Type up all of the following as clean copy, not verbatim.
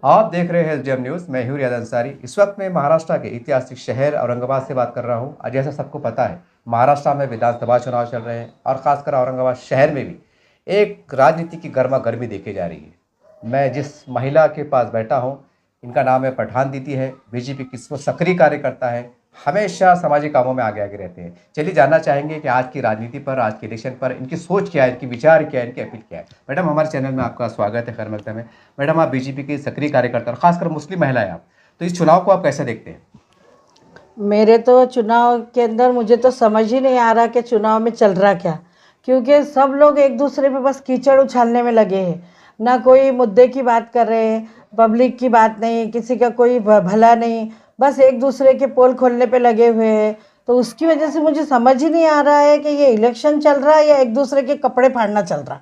आप देख रहे हैं एसडीएम न्यूज़। मैं हूं रियाद अंसारी। इस वक्त मैं महाराष्ट्र के ऐतिहासिक शहर औरंगाबाद से बात कर रहा हूं। और जैसा सबको पता है, महाराष्ट्र में विधानसभा चुनाव चल रहे हैं और खासकर औरंगाबाद शहर में भी एक राजनीति की गर्मा गर्मी देखी जा रही है। मैं जिस महिला के पास बैठा हूँ, इनका नाम है पठान दीदी है। बीजेपी की वो सक्रिय कार्यकर्ता है, हमेशा सामाजिक कामों में आगे आगे रहते हैं। चलिए जानना चाहेंगे कि आज की राजनीति पर, आज के इलेक्शन पर इनकी सोच क्या है, इनकी विचार क्या है, इनकी अपील क्या है। मैडम, हमारे चैनल में आपका स्वागत है। खैर मकदम है मैडम, आप बीजेपी की सक्रिय कार्यकर्ता और खासकर मुस्लिम महिला है आप, तो इस चुनाव को आप कैसे देखते हैं? मेरे तो चुनाव के अंदर मुझे तो समझ ही नहीं आ रहा कि चुनाव में चल रहा क्या, क्योंकि सब लोग एक दूसरे पे बस कीचड़ उछालने में लगे हैं। ना कोई मुद्दे की बात कर रहे हैं, पब्लिक की बात नहीं, किसी का कोई भला नहीं, बस एक दूसरे के पोल खोलने पे लगे हुए हैं। तो उसकी वजह से मुझे समझ ही नहीं आ रहा है कि ये इलेक्शन चल रहा है या एक दूसरे के कपड़े फाड़ना चल रहा।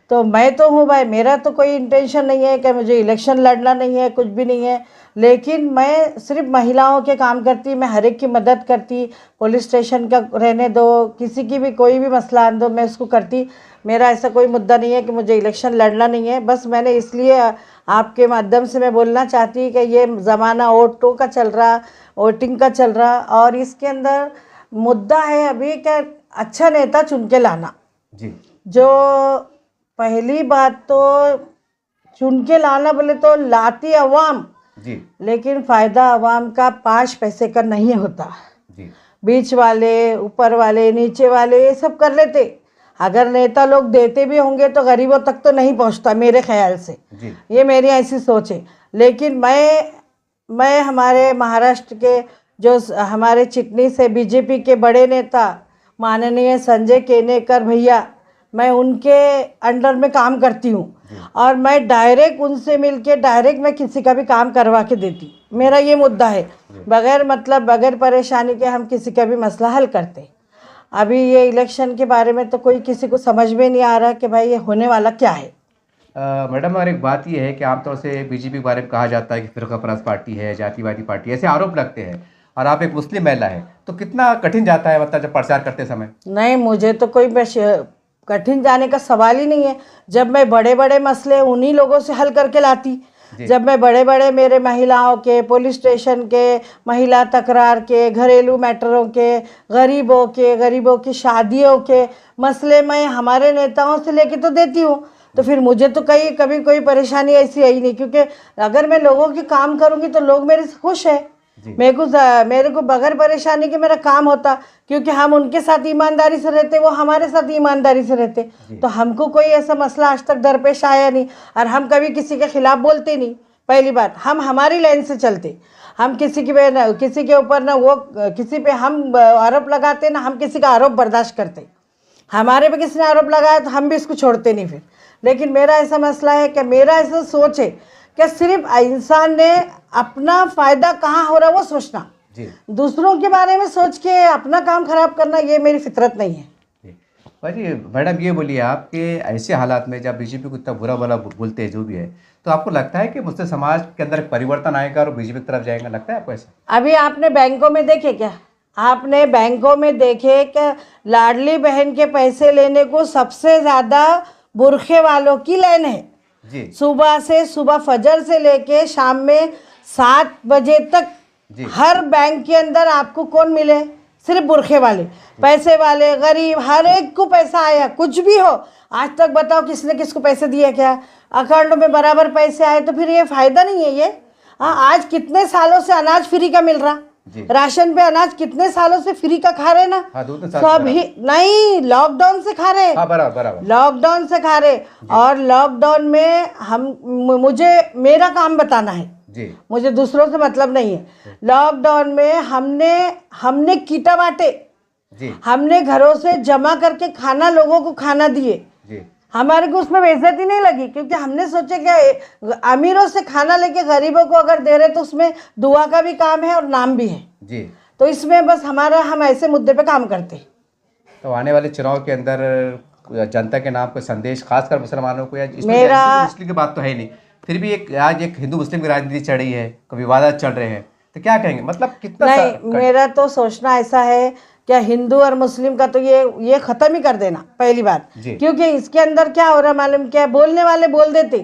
तो मैं तो हूँ भाई, मेरा तो कोई इंटेंशन नहीं है कि मुझे इलेक्शन लड़ना नहीं है, कुछ भी नहीं है। लेकिन मैं सिर्फ महिलाओं के काम करती, मैं हर एक की मदद करती। पुलिस स्टेशन का रहने दो, किसी की भी कोई भी मसला आन दो, मैं उसको करती। मेरा ऐसा कोई मुद्दा नहीं है कि मुझे इलेक्शन लड़ना नहीं है। बस मैंने इसलिए आपके माध्यम से मैं बोलना चाहती कि ये ज़माना वोटों का चल रहा, वोटिंग का चल रहा, और इसके अंदर मुद्दा है अभी क्या, अच्छा नेता चुन के लाना जी। जो पहली बात तो चुन के लाना, बोले तो लाती अवाम जी लेकिन फ़ायदा अवाम का 5 पैसे का नहीं होता। जी बीच वाले, ऊपर वाले, नीचे वाले ये सब कर लेते। अगर नेता लोग देते भी होंगे तो गरीबों तक तो नहीं पहुंचता मेरे ख्याल से। जी ये मेरी ऐसी सोच है। लेकिन मैं हमारे महाराष्ट्र के जो हमारे चिटनी से बीजेपी के बड़े नेता माननीय संजय केनेकर भैया, मैं उनके अंडर में काम करती हूँ और मैं डायरेक्ट उनसे मिलके डायरेक्ट मैं किसी का भी काम करवा के देती। मेरा ये मुद्दा है, बगैर मतलब बगैर परेशानी के हम किसी का भी मसला हल करते। अभी ये इलेक्शन के बारे में तो कोई किसी को समझ में नहीं आ रहा कि भाई ये होने वाला क्या है। मैडम, और एक बात यह है कि आमतौर से बीजेपी के बारे में कहा जाता है कि फिरकापरस्त पार्टी है, जातिवादी पार्टी है, ऐसे आरोप लगते हैं। और आप एक मुस्लिम महिला है, तो कितना कठिन जाता है मतलब जब प्रचार करते समय? नहीं, मुझे तो कोई कठिन जाने का सवाल ही नहीं है। जब मैं बड़े बड़े मसले उन्हीं लोगों से हल करके लाती। जब मैं बड़े बड़े मेरे महिलाओं के, पुलिस स्टेशन के, महिला तकरार के, घरेलू मैटरों के, गरीबों की शादियों के मसले मैं हमारे नेताओं से लेके तो देती हूँ। तो फिर मुझे तो कभी कोई परेशानी ऐसी आई नहीं, क्योंकि अगर मैं लोगों के काम करूँगी तो लोग मेरे से खुश है। मेरे को बगैर परेशानी के मेरा काम होता, क्योंकि हम उनके साथ ईमानदारी से रहते, वो हमारे साथ ईमानदारी से रहते। तो हमको कोई ऐसा मसला आज तक दरपेश आया नहीं, और हम कभी किसी के खिलाफ बोलते नहीं। पहली बात, हम हमारी लाइन से चलते। हम किसी के ऊपर ना वो किसी पे हम आरोप लगाते ना हम किसी का आरोप बर्दाश्त करते। हमारे पे किसी ने आरोप लगाया तो हम भी इसको छोड़ते नहीं फिर। लेकिन मेरा ऐसा मसला है कि मेरा ऐसा सोच है कि सिर्फ इंसान ने अपना फ़ायदा कहाँ हो रहा है वो सोचना, दूसरों के बारे में सोच के अपना काम खराब करना, ये मेरी फितरत नहीं है। जी मैडम, ये बोलिए आप कि ऐसे हालात में जब बीजेपी को इतना बुरा भला बोलते हैं जो भी है, तो आपको लगता है कि मुस्लिम समाज के अंदर परिवर्तन आएगा और बीजेपी की तरफ जाएगा? लगता है आपको ऐसा? अभी आपने बैंकों में देखे क्या? आपने बैंकों में देखे कि लाडली बहन के पैसे लेने को सबसे ज़्यादा बुरखे वालों की लाइन है। सुबह फजर से लेके शाम में 7 बजे तक हर बैंक के अंदर आपको कौन मिले? सिर्फ बुरखे वाले, पैसे वाले, गरीब, हर एक को पैसा आया। कुछ भी हो, आज तक बताओ किसने किसको पैसे दिए? क्या अकाउंट में बराबर पैसे आए? तो फिर ये फायदा नहीं है ये। आज कितने सालों से अनाज फ्री का मिल रहा, राशन पे अनाज कितने सालों से फ्री का खा रहे ना। सब ही नहीं, लॉकडाउन से खा रहे, लॉकडाउन से खा रहे। और लॉकडाउन में मुझे मेरा काम बताना है जी, मुझे दूसरों से मतलब नहीं है। लॉकडाउन में हमने कीटा बांटे, हमने घरों से जमा करके खाना लोगों को खाना दिए। हमारे को उसमें बेइज्जती नहीं लगी, क्योंकि हमने सोचे कि अमीरों से खाना लेके गरीबों को अगर दे रहे तो उसमें दुआ का भी काम है और नाम भी है जी। तो इसमें बस हम ऐसे मुद्दे पे काम करते। तो आने वाले चुनाव के अंदर जनता के नाम कोई संदेश खासकर मुसलमानों को, या मेरा मुस्लिम की बात तो है नहीं, फिर भी आज एक हिंदू मुस्लिम की राजनीति चल रही है, कभी विवाद चल रहे हैं, तो क्या कहेंगे? मतलब कितना नहीं, मेरा तो सोचना ऐसा है क्या हिंदू और मुस्लिम का तो ये ख़त्म ही कर देना पहली बात। क्योंकि इसके अंदर क्या हो रहा मालूम क्या? बोलने वाले बोल देते,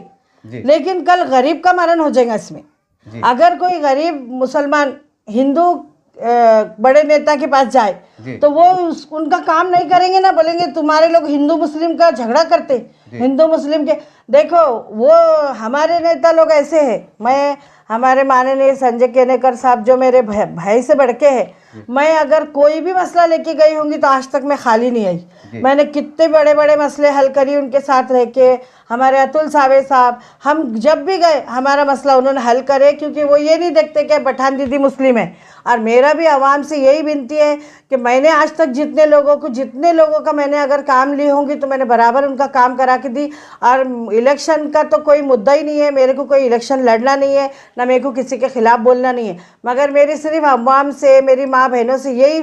जी। लेकिन कल गरीब का मरण हो जाएगा इसमें। जी। अगर कोई गरीब मुसलमान हिंदू बड़े नेता के पास जाए जी। तो वो उनका काम नहीं करेंगे ना, बोलेंगे तुम्हारे लोग हिंदू मुस्लिम का झगड़ा करते, जी। हिंदू मुस्लिम के। देखो वो हमारे नेता लोग ऐसे हैं। मैं हमारे माननीय संजय केनेकर साहब जो मेरे भाई से बढ़ के है, मैं अगर कोई भी मसला लेके गई होंगी तो आज तक मैं खाली नहीं आई। मैंने कितने बड़े बड़े मसले हल करी उनके साथ रह के। हमारे अतुल सावे साहब, हम जब भी गए हमारा मसला उन्होंने हल करे, क्योंकि वो ये नहीं देखते कि पठान दीदी मुस्लिम है। और मेरा भी आवाम से यही विनती है कि मैंने आज तक जितने लोगों का मैंने अगर काम ली होंगी तो मैंने बराबर उनका काम करा के दी। और इलेक्शन का तो कोई मुद्दा ही नहीं है, मेरे को कोई इलेक्शन लड़ना नहीं है, ना मेरे को किसी के खिलाफ बोलना नहीं है। मगर मेरी सिर्फ अवाम से, मेरी माँ बहनों से यही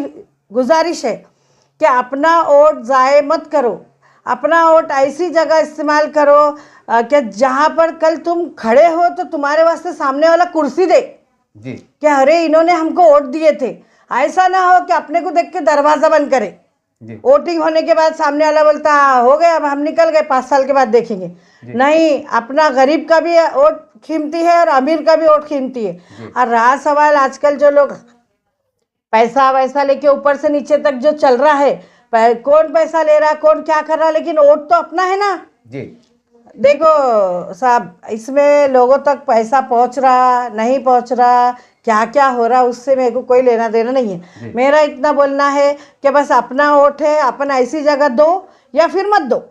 गुजारिश है कि अपना वोट ज़ाय मत करो, अपना वोट ऐसी जगह इस्तेमाल करो कि जहाँ पर कल तुम खड़े हो तो तुम्हारे वास्ते सामने वाला कुर्सी दे जी। कि अरे इन्होंने हमको वोट दिए थे। ऐसा ना हो कि अपने को देख के दरवाज़ा बंद करे। जी। वोटिंग होने के बाद सामने वाला बोलता हो गया अब हम निकल गए, 5 साल के बाद देखेंगे। नहीं, अपना गरीब का भी वोट कीमती है और अमीर का भी वोट कीमती है। और रहा सवाल आजकल जो लोग पैसा वैसा लेके ऊपर से नीचे तक जो चल रहा है, कौन पैसा ले रहा, कौन क्या कर रहा, लेकिन वोट तो अपना है ना। जी। देखो साहब, इसमें लोगों तक पैसा पहुंच रहा नहीं पहुंच रहा, क्या क्या हो रहा, उससे मेरे को कोई लेना देना नहीं है। मेरा इतना बोलना है कि बस अपना वोट है, अपन ऐसी जगह दो या फिर मत दो।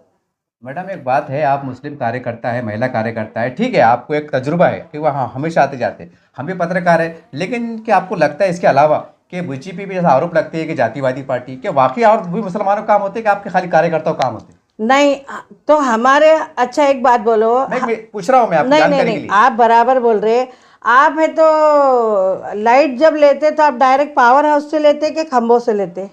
मैडम एक बात है, आप मुस्लिम कार्यकर्ता है, महिला कार्यकर्ता है, ठीक है, आपको एक तजुर्बा है कि वहाँ हमेशा आते जाते, हम भी पत्रकार है, लेकिन क्या आपको लगता है इसके अलावा कि बीजेपी भी जैसा आरोप लगते हैं कि जातिवादी पार्टी, के वाकई और भी मुसलमानों का काम होते हैं कि आपके खाली कार्यकर्ताओं का काम होते हैं? नहीं तो हमारे, अच्छा एक बात बोलो, मैं पूछ रहा हूँ, मैं आपको नहीं जानकारी नहीं के नहीं, लिए। आप बराबर बोल रहे। आप है तो लाइट जब लेते तो आप डायरेक्ट पावर हाउस से लेते कि खंभों से लेते?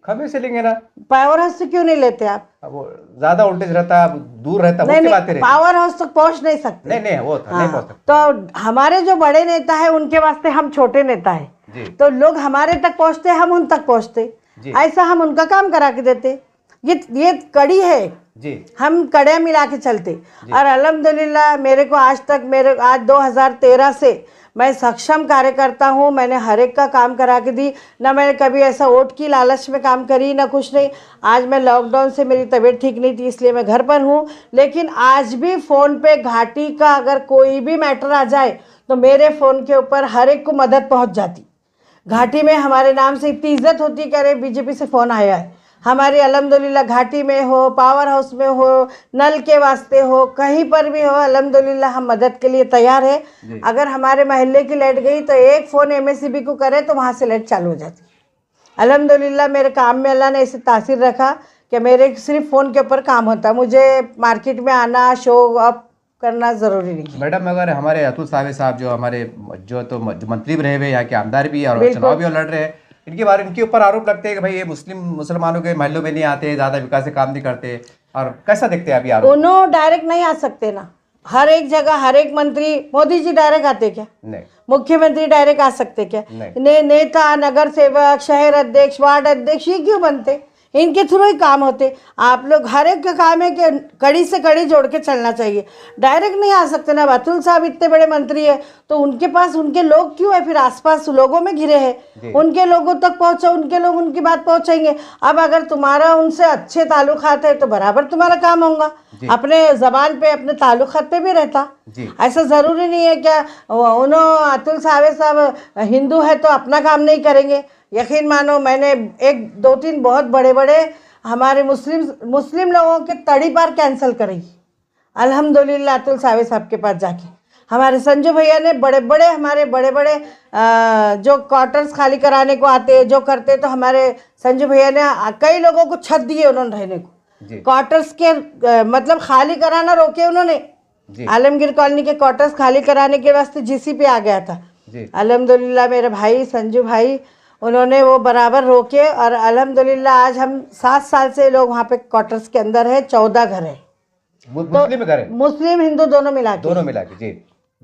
खबे से लेंगे ना। पावर हाउस से क्यों नहीं लेते आप? अब वो ज्यादा वोल्टेज रहता है, दूर रहता है, नहीं उसकी नहीं, बातें रहती पावर हाउस तक पहुंच नहीं सकते। नहीं नहीं, वो था, नहीं पहुंच सकते। तो हमारे जो बड़े नेता है उनके वास्ते हम छोटे नेता है, जी। तो लोग हमारे तक पहुंचते, हम उन तक पहुंचते, जी। ऐसा हम उनका काम करा के देते। ये कड़ी है जी। हम कड़े मिला के चलते। और अल्हम्दुलिल्लाह मेरे को आज 2013 से मैं सक्षम कार्यकर्ता हूँ। मैंने हर एक का काम करा के दी, ना मैंने कभी ऐसा वोट की लालच में काम करी, ना कुछ नहीं। आज मैं लॉकडाउन से मेरी तबीयत ठीक नहीं थी इसलिए मैं घर पर हूँ, लेकिन आज भी फ़ोन पे घाटी का अगर कोई भी मैटर आ जाए तो मेरे फ़ोन के ऊपर हर एक को मदद पहुँच जाती। घाटी में हमारे नाम से इतनी इज्जत होती कि अरे बीजेपी से फ़ोन आया है। हमारी अल्हम्दुलिल्लाह घाटी में हो, पावर हाउस में हो, नल के वास्ते हो, कहीं पर भी हो, अल्हम्दुलिल्लाह हम मदद के लिए तैयार है। अगर हमारे मोहल्ले की लाइट गई तो एक फ़ोन एमएससीबी को करे तो वहाँ से लाइट चालू हो जाती। अल्हम्दुलिल्लाह मेरे काम में अल्लाह ने ऐसे तासीर रखा कि मेरे सिर्फ फ़ोन के ऊपर काम होता, मुझे मार्केट में आना, शो अप करना ज़रूरी नहीं है। मैडम अगर हमारे अतुल सावे साहब जो हमारे जो मंत्री भी रहे हुए, यहाँ के आमदार भी और चुनाव भी लड़ रहे हैं, इनके ऊपर आरोप लगते हैं कि भाई ये मुसलमानों के महलों में नहीं आते, ज़्यादा विकास से काम नहीं करते, और कैसा देखते हैं अभी आरोप? उन्होंने डायरेक्ट नहीं आ सकते ना, हर एक जगह हर एक मंत्री, मोदी जी डायरेक्ट आते क्या? नहीं। मुख्यमंत्री डायरेक्ट आ सकते क्या? नहीं। नेता, नगर सेवक, शहर अध्यक्ष, वार्ड अध्यक्ष, ये क्यों बनते? इनके थ्रू ही काम होते। आप लोग हर एक का काम है कि कड़ी से कड़ी जोड़ के चलना चाहिए, डायरेक्ट नहीं आ सकते ना। अतुल साहब इतने बड़े मंत्री है तो उनके पास उनके लोग क्यों है, फिर आसपास लोगों में घिरे हैं, उनके लोगों तक पहुँचो, उनके लोग उनकी बात पहुँचाएंगे। अब अगर तुम्हारा उनसे अच्छे ताल्लुकात है तो बराबर तुम्हारा काम होगा, अपने ज़बान पे, अपने ताल्लुकात पे भी रहता। ऐसा ज़रूरी नहीं है क्या उन्होंने अतुल सावे साहब हिंदू है तो अपना काम नहीं करेंगे। यकीन मानो मैंने 1-2-3 बहुत बड़े बड़े हमारे मुस्लिम लोगों के तड़ी पार कैंसिल करी अल्हम्दुलिल्लाह अतुल सावे साहब के पास जाके। हमारे संजू भैया ने हमारे बड़े बड़े जो क्वार्टर्स खाली कराने को आते, जो करते, तो हमारे संजू भैया ने कई लोगों को छत दिए उन्होंने रहने को। क्वार्टर्स के मतलब खाली कराना रोके उन्होंने। आलमगीर कॉलोनी के क्वार्टर्स खाली कराने के वास्ते जीसीपी आ गया था। अल्हम्दुलिल्लाह मेरे भाई संजू भाई उन्होंने वो बराबर रोके, और अल्हम्दुलिल्लाह आज हम 7 साल से लोग वहाँ पे क्वार्टर्स के अंदर है। 14 घर है, मुस्लिम घर है, मुस्लिम हिंदू दोनों मिला के। जी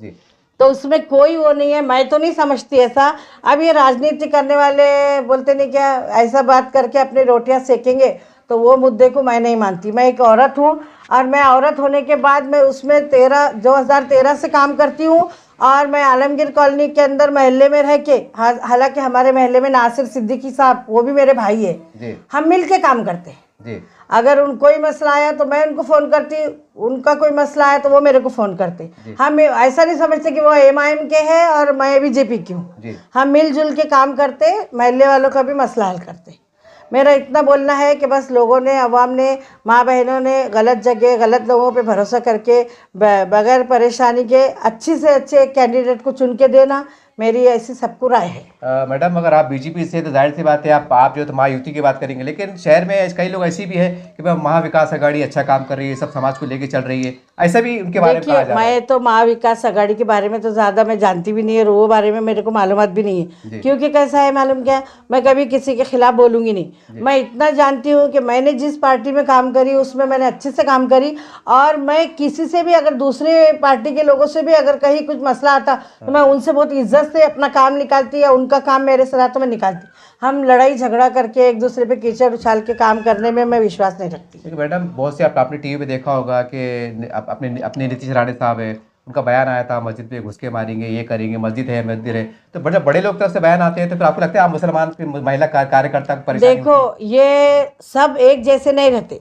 जी। तो उसमें कोई वो नहीं है, मैं तो नहीं समझती ऐसा। अब ये राजनीति करने वाले बोलते नहीं क्या, ऐसा बात करके अपनी रोटियां सेकेंगे, तो वो मुद्दे को मैं नहीं मानती। मैं एक औरत हूँ और मैं औरत होने के बाद मैं उसमें 2013 से काम करती हूँ। और मैं आलमगीर कॉलोनी के अंदर मोहल्ले में रह के, हालांकि हमारे मोहल्ले में नासिर सिद्दीकी साहब, वो भी मेरे भाई है, हम मिल के काम करते हैं। अगर कोई मसला आया तो मैं उनको फ़ोन करती, उनका कोई मसला आया तो वो मेरे को फ़ोन करते। हम ऐसा नहीं समझते कि वो MIM के हैं और मैं BJP की हूँ। हम मिलजुल के काम करते, मोहल्ले वालों का भी मसला हल करते। मेरा इतना बोलना है कि बस लोगों ने, अवाम ने, माँ बहनों ने गलत जगह गलत लोगों पे भरोसा करके बगैर परेशानी के अच्छी से अच्छे कैंडिडेट को चुन के देना, मेरी ऐसी सबको राय है। मैडम, अगर आप BJP से तो जाहिर सी बात है आप जो तो महायुति की बात करेंगे, लेकिन शहर में कई लोग ऐसी भी है कि महाविकास आघाड़ी अच्छा काम कर रही है, सब समाज को लेके चल रही है, ऐसा भी उनके बारे में कहा जा रहा है। मैं तो महाविकास आघाड़ी के बारे में तो ज़्यादा मैं जानती भी नहीं है, और वो बारे में मेरे को मालूमात भी नहीं है, क्योंकि कैसा है मालूम क्या, मैं कभी किसी के खिलाफ बोलूँगी नहीं। मैं इतना जानती हूँ कि मैंने जिस पार्टी में काम करी उसमें मैंने अच्छे से काम करी, और मैं किसी से भी, अगर दूसरे पार्टी के लोगों से भी अगर कहीं कुछ मसला आता तो मैं उनसे बहुत इज्जत से अपना काम निकालती, या उनका काम मेरे से रहा तो मैं निकालती। हम लड़ाई झगड़ा करके एक दूसरे पे कीचड़ उछाल के काम करने में मैं विश्वास नहीं रखती। क्योंकि मैडम, बहुत से आपने TV पे देखा होगा कि अपने नीतीश राणे साहब है, उनका बयान आया था मस्जिद पे घुस के मारेंगे, ये करेंगे, मस्जिद है, तो बड़े लोग तरफ से बयान आते हैं, तो फिर आपको लगता है आप मुसलमान महिला कार्यकर्ता को परेशानी? देखो, ये सब एक जैसे नहीं रहते।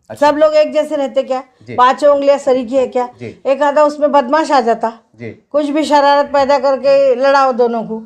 अच्छा। सब लोग एक जैसे रहते क्या? 5 उंगलियां सरीकी है क्या? एक आधा उसमें बदमाश आ जाता, कुछ भी शरारत पैदा करके लड़ाओ दोनों को,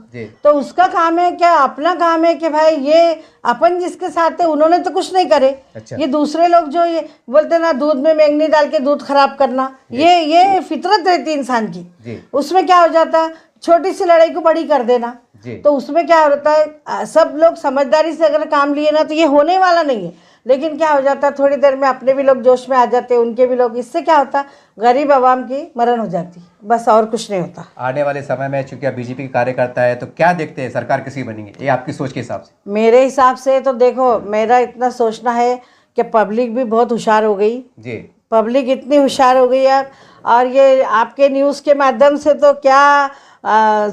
तो उसका काम है क्या? अपना काम है कि भाई ये अपन जिसके साथ है उन्होंने तो कुछ नहीं करे। अच्छा। ये दूसरे लोग जो ये बोलते ना, दूध में मैंगनी डाल के दूध खराब करना, ये फितरत रहती इंसान की। उसमें क्या हो जाता, छोटी सी लड़ाई को बड़ी कर देना, तो उसमें क्या होता है, सब लोग समझदारी से अगर काम लिए ना तो ये होने वाला नहीं है। लेकिन क्या हो जाता, थोड़ी देर में अपने भी लोग जोश में आ जाते, उनके भी लोग, इससे क्या होता, गरीब आवाम की मरण हो जाती, बस और कुछ नहीं होता। आने वाले समय में चूंकि आप BJP के कार्यकर्ता है, तो क्या देखते हैं सरकार किसी बनेंगे, ये आपकी सोच के हिसाब से? मेरे हिसाब से तो देखो, मेरा इतना सोचना है कि पब्लिक भी बहुत होशियार हो गई जी। पब्लिक इतनी होशियार हो गई है, और ये आपके न्यूज़ के माध्यम से तो क्या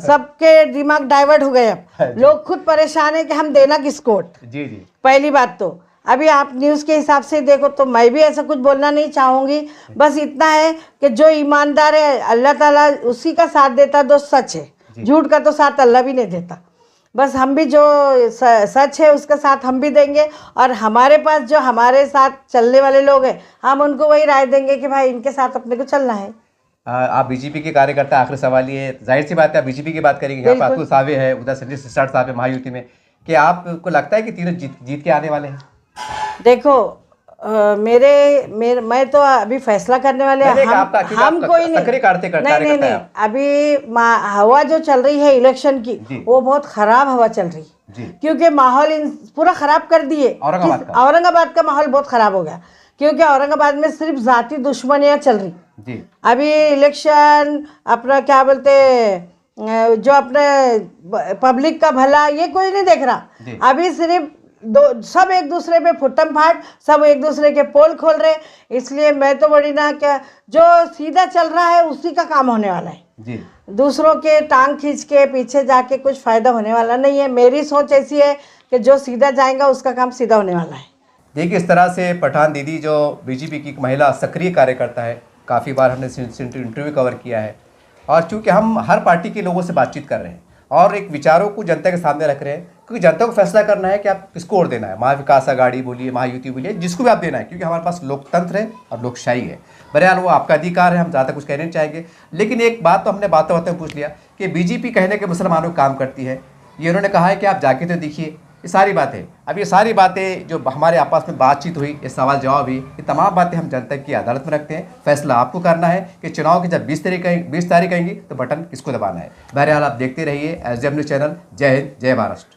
सबके दिमाग डाइवर्ट हो गए। अब लोग खुद परेशान है कि हम देना किसको वोट। जी। पहली बात तो अभी आप न्यूज़ के हिसाब से देखो, तो मैं भी ऐसा कुछ बोलना नहीं चाहूँगी, बस इतना है कि जो ईमानदार है अल्लाह ताला उसी का साथ देता, जो सच है, झूठ का तो साथ अल्लाह भी नहीं देता। बस हम भी जो सच है उसका साथ हम भी देंगे, और हमारे पास जो हमारे साथ चलने वाले लोग हैं हम उनको वही राय देंगे कि भाई इनके साथ अपने को चलना है। आप BJP के कार्यकर्ता, आखिरी सवाल ये है, जाहिर सी बात है आप BJP की बात करेंगे, यहाँ पर अतुल सावे है, उधर संजय सिरसाट साहब है महायुति में, कि आपको लगता है कि तीनों जीत के आने वाले हैं? देखो, मैं तो अभी फैसला करने वाले हैं, हम कोई नहीं, अभी हवा जो चल रही है इलेक्शन की वो बहुत खराब हवा चल रही है, क्योंकि माहौल पूरा खराब कर दिए। औरंगाबाद का माहौल बहुत खराब हो गया, क्योंकि औरंगाबाद में सिर्फ जाति दुश्मनियां चल रही। अभी इलेक्शन अपना क्या बोलते, जो अपने पब्लिक का भला ये कोई नहीं देख रहा। अभी सिर्फ सब एक दूसरे पे फुटम फाट, सब एक दूसरे के पोल खोल रहे। इसलिए मैं तो बड़ी ना, क्या जो सीधा चल रहा है उसी का काम होने वाला है जी। दूसरों के टांग खींच के पीछे जाके कुछ फायदा होने वाला नहीं है। मेरी सोच ऐसी है कि जो सीधा जाएगा उसका काम सीधा होने वाला है। देखिए, इस तरह से पठान दीदी जो BJP की महिला सक्रिय कार्यकर्ता है, काफ़ी बार हमने इंटरव्यू कवर किया है, और चूँकि हम हर पार्टी के लोगों से बातचीत कर रहे हैं और एक विचारों को जनता के सामने रख रहे हैं, क्योंकि जनता को फैसला करना है कि आप किसको वोट देना है। महाविकास आघाड़ी बोलिए, महायुति बोलिए, जिसको भी आप देना है, क्योंकि हमारे पास लोकतंत्र है और लोकशाही है। बहरहाल वो आपका अधिकार है, हम ज़्यादा कुछ कहना नहीं चाहेंगे। लेकिन एक बात तो हमने बातों में पूछ लिया कि BJP कहने के मुसलमानों का काम करती है, ये उन्होंने कहा है कि आप जाके तो देखिए। ये सारी बातें, अब ये सारी बातें जो हमारे आपस में बातचीत हुई, ये सवाल जवाब हुई, ये तमाम बातें हम जनता की अदालत में रखते हैं। फैसला आपको करना है कि चुनाव की जब 20 तारीख आएंगी तो बटन किसको दबाना है। बहरहाल आप देखते रहिए SJM न्यूज़ चैनल। जय हिंद, जय महाराष्ट्र।